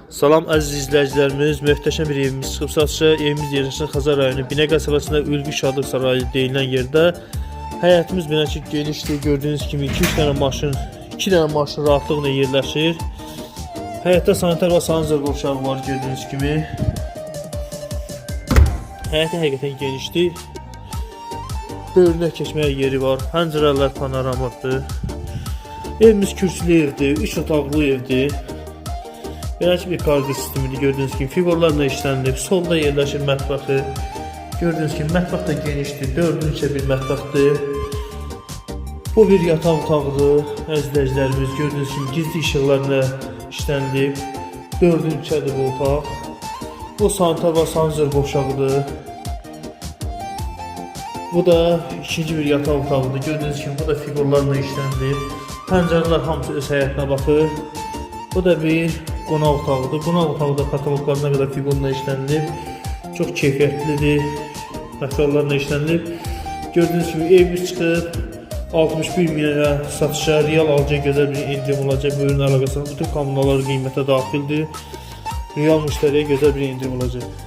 Salam əziz izləyicilərimiz, möhtəşəm bir evimiz çıxıb satışa. Evimiz yerləşən Xəzər rayonu Binə qəsəbəsində Ülvi Şadlıq Sarayı deyilən yerdə. Həyətimiz binəcik genişdir. Gördüyünüz kimi 2 dənə maşın rahatlıqla yerləşir. Həyətdə sanitar və sanitar qovşağı var gördüyünüz kimi. Həyəti həqiqətən genişdir. Böyrünə keçməyə yeri var. Pəncərələr panoramadır. Evimiz kürsülü evdir, 3 otaqlı evdir. Beləcə bir kargo sistemini gördüyünüz kimi fiqurlarla işlənilib. Solda yerləşir mətbəxi. Gördüyünüz kimi mətbəx da genişdir. 4-3 bir mətbəxdir. Bu bir yataq otağıdır. Əzizləyicilərimiz gördüyünüz kimi gizli işıqlarla işlənilib. 4-3 bu otaq. Bu sanitar və sanitar qovşağıdır. Bu da ikinci bir yataq otağıdır. Gördüyünüz kimi bu da fiqurlarla işlənilib. Pəncərələr hamısı öz həyətinə baxır. Bu da bir qonaq otağıdır. Qonaq otağı da kataloglarına qədər fiqurla işlənilib. Çox keyfiyyətlidir. Materiallarla işlənilib. Gördüyünüz kimi evimiz çıxıb 61 minə satışa, real alıcıya gözəl bir indirim olacaq. Bu ürün əlaqəsində bütün kommunallar qiymətə daxildir. Real müştəriyə gözəl bir indirim olacaq.